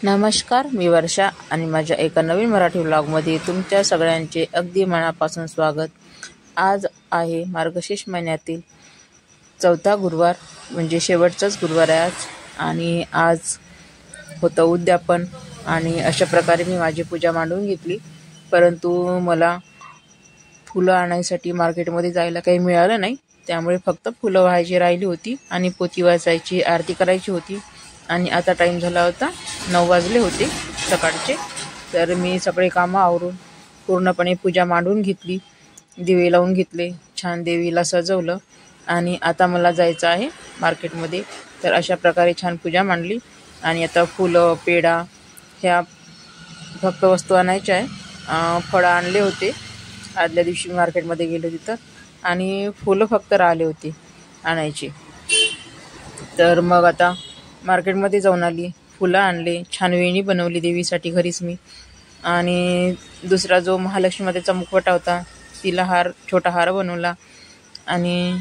नमस्कार, मी वर्षा आणि माझ्या एका नवीन मराठी व्लॉगमध्ये तुमच्या सगळ्यांचे अगदी मनापासून स्वागत। आज आहे मार्गशीर्ष महिन्यातील चौथा गुरुवार, म्हणजे शेवटचाच गुरुवार आहे आज। आणि आज होतं उद्यापन आणि अशा प्रकारे मी माझी पूजा मांडून घेतली। परंतु मला फुलं आणायसाठी मार्केटमध्ये जायला काही मिळालं नाही, त्यामुळे फक्त फुलं व्हायची राहिली होती आणि पोथी वाचायची, आरती करायची होती। आणि आता टाइम झाला होता 9 वाजले होते सकाळचे। तर मी सगळे कामं आवरून पूर्णपणे पूजा मांडून घेतली, दिवे लावून घेतले, छान देवीला सजवलं आणि आता मला जायचं आहे मार्केटमध्ये। तर अशा प्रकारे छान पूजा मांडली आणि आता फुलं, पेढा ह्या फक्त वस्तू आणायच्या आहे। फळं आणले होते आदल्या दिवशी मार्केटमध्ये गेले होते तर, आणि फुलं फक्त राहिले होते आणायची। तर मग आता मार्केटमध्ये जाऊन आली, फुलं आणले, छान वेणी बनवली देवीसाठी घरीच मी। आणि दुसरा जो महालक्ष्मी मातेचा मुखवटा होता तिला छोटा हार बनवला। आणि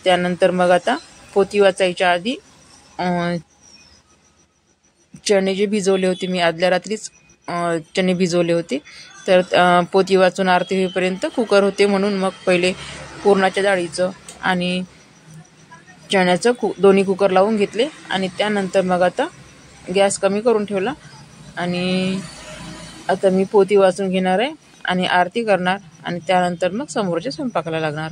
त्यानंतर मग आता पोथी वाचायच्या आधी चणे जे भिजवले होते मी आदल्या रात्रीच चणे भिजवले होते। तर पोथी वाचून आरती होईपर्यंत कुकर होते, म्हणून मग पहिले पुरणाच्या डाळीचं आणि चण्याचं दोन्ही कुकर लावून घेतले। आणि त्यानंतर मग आता गॅस कमी करून ठेवला आणि आता मी पोथी वाचून घेणार आहे आणि आरती करणार आणि त्यानंतर मग समोरच्या स्वयंपाकाला लागणार।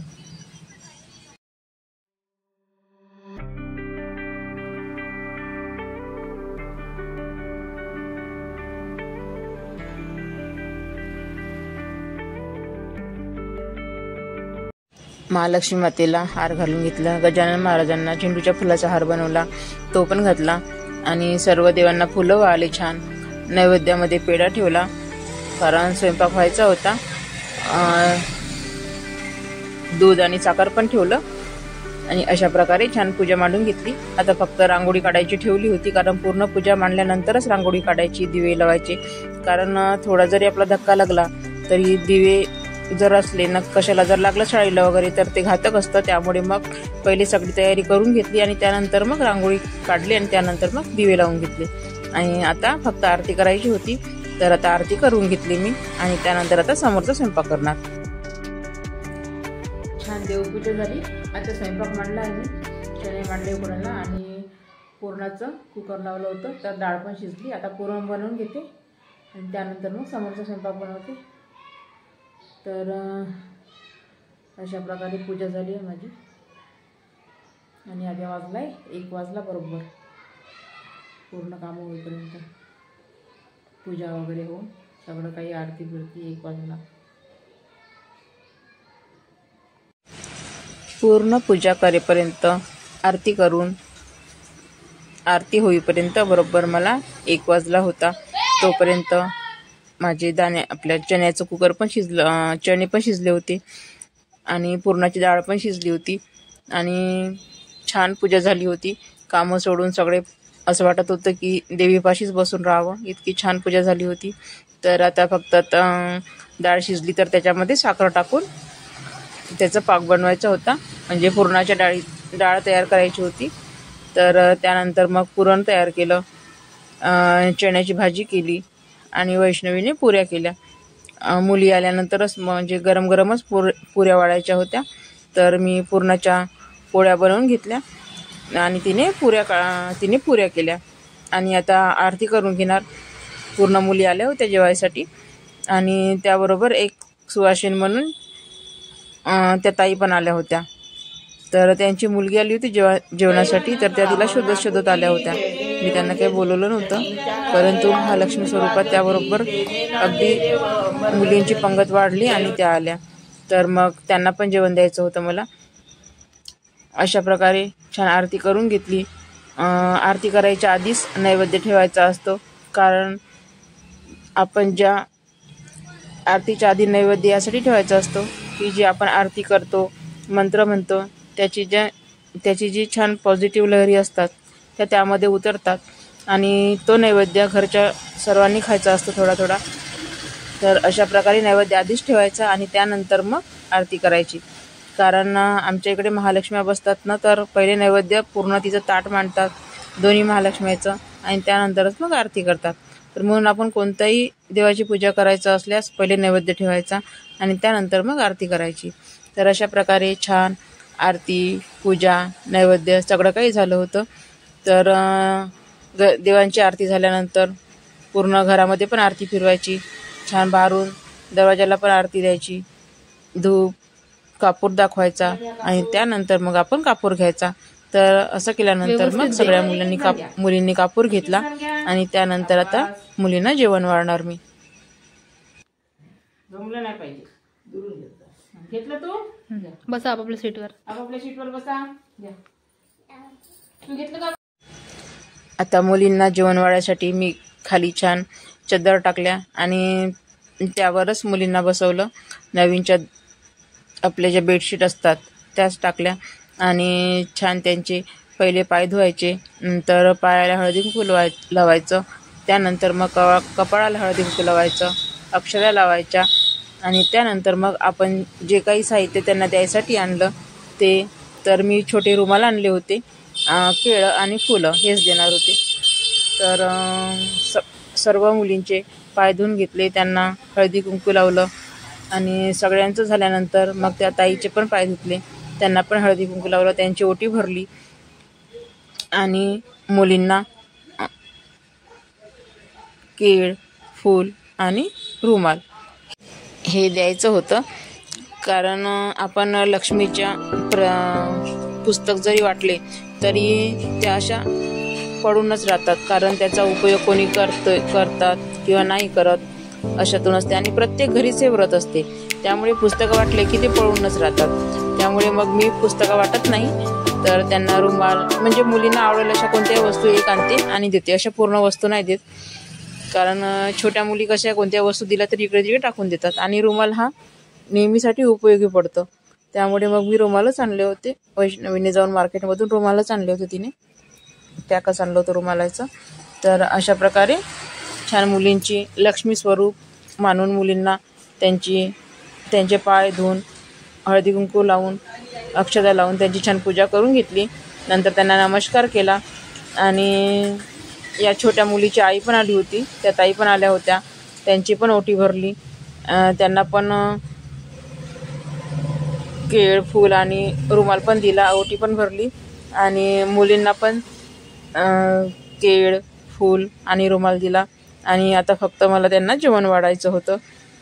महालक्ष्मी मातेला हार घालून घेतला, गजानन महाराजांना झेंडूच्या फुलाचा हार बनवला, तो पण घातला। आणि सर्व देवांना फुलं वाळले छान। नैवेद्यामध्ये पेढा ठेवला कारण स्वयंपाक व्हायचा होता। दूध आणि साखर पण ठेवलं आणि अशा प्रकारे छान पूजा मांडून घेतली। आता फक्त रांगोळी काढायची ठेवली होती, कारण पूर्ण पूजा मांडल्यानंतरच रांगोळी काढायची, दिवे लावायचे। कारण थोडा जरी आपला धक्का लागला तरी दिवे जर असले ना कशाला जर लागलं शाळेला वगैरे तर ते घातक असतं, त्यामुळे मग पहिले सगळी तयारी करून घेतली आणि त्यानंतर मग रांगोळी काढली आणि त्यानंतर मग दिवे लावून घेतले। आणि आता फक्त आरती करायची होती, तर आता आरती करून घेतली मी आणि त्यानंतर आता समोरचा स्वयंपाक करणार। छान देवपूजा झाली, आता स्वयंपाक मांडला आहे मी, चणे मांडले उकडायला आणि पुरणाचं कुकर लावलं होतं, तर डाळ पण शिजली। आता पुरण बनवून घेते आणि त्यानंतर मग समोरचा स्वयंपाक बनवते। तर अशा प्रकारे पूजा झाली आहे माझी आणि आता वाजलाय 1 वाजला बरोबर, पूर्ण कामं होईपर्यंत पूजा वगैरे होऊन सगळं काही आरती बिरती 1 वाजला। पूर्ण पूजा करेपर्यंत आरती करून आरती होईपर्यंत बरोबर मला 1 वाजला होता। तोपर्यंत माझे दाणे आपल्या चण्याचं कुकर पण शिजलं, चणे पण शिजले होते आणि पुरणाची डाळ पण शिजली होती आणि छान पूजा झाली होती। कामं सोडून सगळे असं वाटत होतं की देवीपाशीच बसून राहावं, इतकी छान पूजा झाली होती। तर आता फक्त डाळ शिजली तर त्याच्यामध्ये साखर टाकून त्याचा पाक बनवायचा होता, म्हणजे पुरणाच्या डाळ तयार करायची होती। तर त्यानंतर मग पुरण तयार केलं, चण्याची भाजी केली आणि वैष्णवीने पुऱ्या केल्या। मुली आल्यानंतरच म्हणजे गरम गरमच पुऱ्या वाढायच्या होत्या, तर मी पुरणाच्या पोळ्या बनवून घेतल्या आणि तिने पुऱ्या केल्या। आणि आता आरती करून घेणार, पूर्ण मुली आल्या होत्या जेवायसाठी आणि त्याबरोबर एक सुवासिन म्हणून त्या ताई पण आल्या होत्या। तर त्यांची मुलगी आली होती जेवणासाठी, तर त्या तिला शोधत आल्या होत्या। मी त्यांना काही बोलवलं नव्हतं, परंतु महालक्ष्मी स्वरूपात त्याबरोबर अगदी मुलींची पंगत वाढली आणि त्या आल्या, तर मग त्यांना पण जेवण द्यायचं होतं मला। अशा प्रकारे छान आरती करून घेतली। आरती करायच्या आधीच नैवेद्य ठेवायचा असतो, कारण आपण ज्या आरतीच्या आधी नैवेद्य यासाठी ठेवायचा असतो की जी आपण आरती करतो, मंत्र म्हणतो, त्याची जी छान पॉझिटिव्ह लहरी असतात त्या त्यामध्ये उतरतात आणि तो नैवेद्य घरच्या सर्वांनी खायचा असतो थोडा थोडा। तर अशा प्रकारे नैवेद्य आधीच ठेवायचा आणि त्यानंतर मग आरती करायची। कारण आमच्या इकडे महालक्ष्म्या बसतात ना, तर पहिले नैवेद्य पूर्ण तिचं ताट मांडतात दोन्ही महालक्ष्म्याचं आणि त्यानंतरच मग आरती करतात। तर म्हणून आपण कोणताही देवाची पूजा करायचं असल्यास पहिले नैवेद्य ठेवायचा आणि त्यानंतर मग आरती करायची. तर अशा प्रकारे छान आरती, पूजा, नैवेद्य सगळं काही झालं होतं. तर देवांची आरती झाल्यानंतर पूर्ण घरामध्ये पण आरती फिरवायची, छान बाहेरून दरवाजाला पण आरती द्यायची, धूप कापूर दाखवायचा आणि त्यानंतर मग आपण कापूर घ्यायचा. तर असं केल्यानंतर मग सगळ्या मुलींनी कापूर घेतला आणि त्यानंतर आता मुलींना जेवण वाढणार मी. जमलं नाही पाहिजे, दुरून घेतलं तू बसा आपापल्या सीटवर बसा. तू घेतलं का? आता मुलींना जेवण वाढायसाठी मी खाली छान चद्दर टाकल्या आणि त्यावरच मुलींना बसवलं. नवीन आपले जे बेडशीट असतात त्याच टाकल्या आणि छान त्यांचे पहिले पाय धुवायचे, नंतर पायाला हळदी कुंकू लावायचं, त्यानंतर मग कपाळाला हळदी कुंकू लावायचं, अक्षरा लावायच्या आणि त्यानंतर मग आपण जे काही साहित्य त्यांना द्यायसाठी आणलं ते, तर मी छोटे रुमाल आणले होते, केळं आणि फुलं हेच देणार होते. तर सर्व मुलींचे पाय धुवून घेतले, त्यांना हळदी कुंकू लावलं आणि सगळ्यांचं झाल्यानंतर मग त्या ताईचे पण पाय धुतले, त्यांना पण हळदी कुंकू लावलं, त्यांची ओटी भरली आणि मुलींना केळ, फूल आणि रुमाल हे द्यायचं होतं. कारण आपण लक्ष्मीच्या पुस्तक जरी वाटले तरी त्या अशा पडूनच राहतात, कारण त्याचा उपयोग कोणी करतात किंवा नाही करत अशातून असते आणि प्रत्येक घरीच हे व्रत असते. त्यामुळे पुस्तकं वाटले की ते पळूनच राहतात. त्यामुळे मग मी पुस्तकं वाटत नाही, तर त्यांना रुमाल म्हणजे मुलींना आवडेल अशा कोणत्याही वस्तू एक आणते आणि देते. अशा पूर्ण वस्तू नाही देत, कारण छोट्या मुली कशा कोणत्या वस्तू दिल्या तरी इकडे तिकडे टाकून देतात आणि रुमाल हा नेहमीसाठी उपयोगी पडतो. त्यामुळे मग मी रुमालच आणले होते. वैष्णवीने जाऊन मार्केटमधून रुमालच आणले होते, तिने पॅकच आणलं होतं रुमालाचं. तर अशा प्रकारे छान मुलींची लक्ष्मी स्वरूप मानून मुलींना त्यांचे पाय धुवून हळदी कुंकू लावून अक्षता लावून त्यांची छान पूजा करून घेतली. नंतर त्यांना नमस्कार केला आणि या छोट्या मुलीची आई पण आली होती, त्या ताई पण आल्या होत्या, त्यांची पण ओटी भरली, त्यांना पण केळ, फूल आणि रुमाल पण दिला, ओटी पण भरली आणि मुलींना पण केळ, फूल आणि रुमाल दिला आणि आता फक्त मला त्यांना जेवण वाढायचं होतं.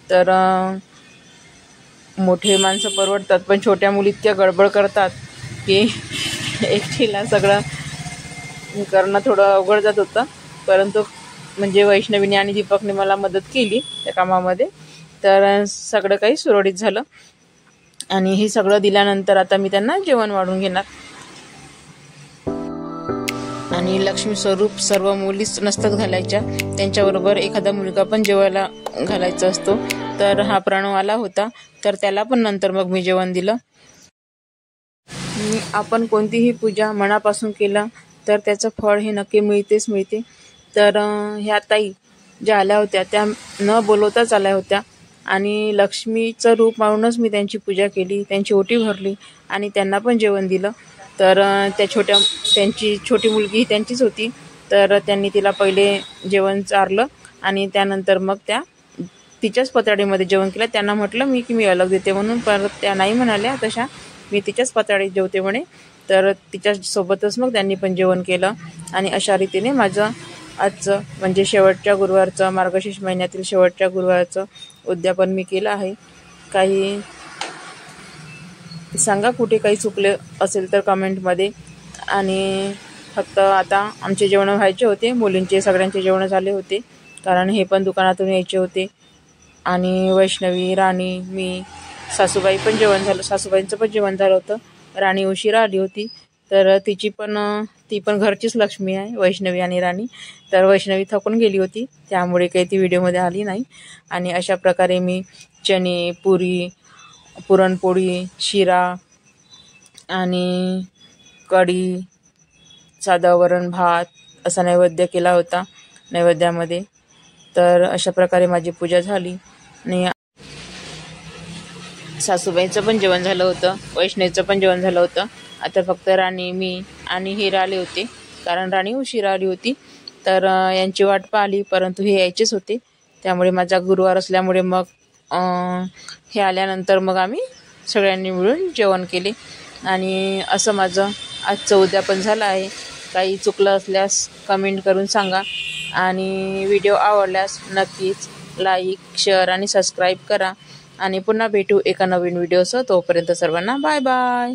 तर मोठे माणसं परवडतात, पण छोट्या मुली इतक्या गडबड करतात की एकटीला सगळं करणं थोडं अवघड जात होतं. परंतु म्हणजे वैष्णवीने आणि दीपकने मला मदत केली त्या कामामध्ये, तर सगळं काही सुरळीत झालं आणि हे सगळं दिल्यानंतर आता मी त्यांना जेवण वाढून घेणार. आणि लक्ष्मी स्वरूप सर्व मुलीच नसतात घालायच्या, त्यांच्याबरोबर एखादा मुलगा पण जेवायला घालायचा असतो. तर हा प्रणव आला होता, तर त्याला पण नंतर मग मी जेवण दिलं. आपण कोणतीही पूजा मनापासून केलं तर त्याचं फळ हे नक्की मिळते. तर ह्या ताई ज्या आल्या होत्या त्या न बोलवताच आल्या होत्या आणि लक्ष्मीचं रूप मानूनच मी त्यांची पूजा केली, त्यांची ओटी भरली आणि त्यांना पण जेवण दिलं. तर त्यांची छोटी मुलगी त्यांचीच होती, तर त्यांनी तिला पहिले जेवण चारलं आणि त्यानंतर मग त्या तिच्याच पत्राडीमध्ये जेवण केलं. त्यांना म्हटलं की मी अलग देते म्हणून, परत त्या नाही म्हणाल्या तशा, मी तिच्याच पत्राडीत जेवते म्हणे. तर तिच्यासोबतच मग त्यांनी पण जेवण केलं आणि अशा रीतीने माझं आजचं म्हणजे शेवटच्या गुरुवारचं, मार्गशीर्ष महिन्यातील शेवटच्या गुरुवारचं उद्यापन मी केलं आहे. काही सांगा कुठे काही चुकले असेल तर कमेंटमध्ये. आणि फक्त आता आमचे जेवण व्हायचे होते, मुलींचे सगळ्यांचे जेवण झाले होते, कारण हे पण दुकानातून यायचे होते आणि वैष्णवी, राणी, मी, सासूबाईंचं पण जेवण झालं होतं. राणी उशिरा आली होती, तर ती पण घरचीच लक्ष्मी आहे, वैष्णवी आणि राणी. तर वैष्णवी थकून गेली होती, त्यामुळे काही ती व्हिडिओमध्ये आली नाही. आणि अशा प्रकारे मी चणे, पुरी, पुरणपोळी, शिरा आणि कढी, साधं वरण भात असा नैवेद्य केला होता नैवेद्यामध्ये. तर अशा प्रकारे माझी पूजा झाली आणि सासूबाईंचं पण जेवण झालं होतं, वैष्णवीचं पण जेवण झालं होतं. आता फक्त राणी, मी आणि हिरा आले होते, कारण राणी उशिरा आली होती. तर यांची वाट पाहिली, परंतु हे यायचेच होते. त्यामुळे माझा गुरुवार असल्यामुळे मग हे आल्यानंतर मग आम्ही सगळ्यांनी मिळून जेवण केले. आणि असं माझं आजचं उद्यापन झालं आहे. काही चुकलं असल्यास कमेंट करून सांगा आणि व्हिडिओ आवडल्यास नक्कीच लाईक, शेअर आणि सबस्क्राईब करा. आणि पुन्हा भेटू एका नवीन व्हिडिओसह. तोपर्यंत सर्वांना बाय बाय.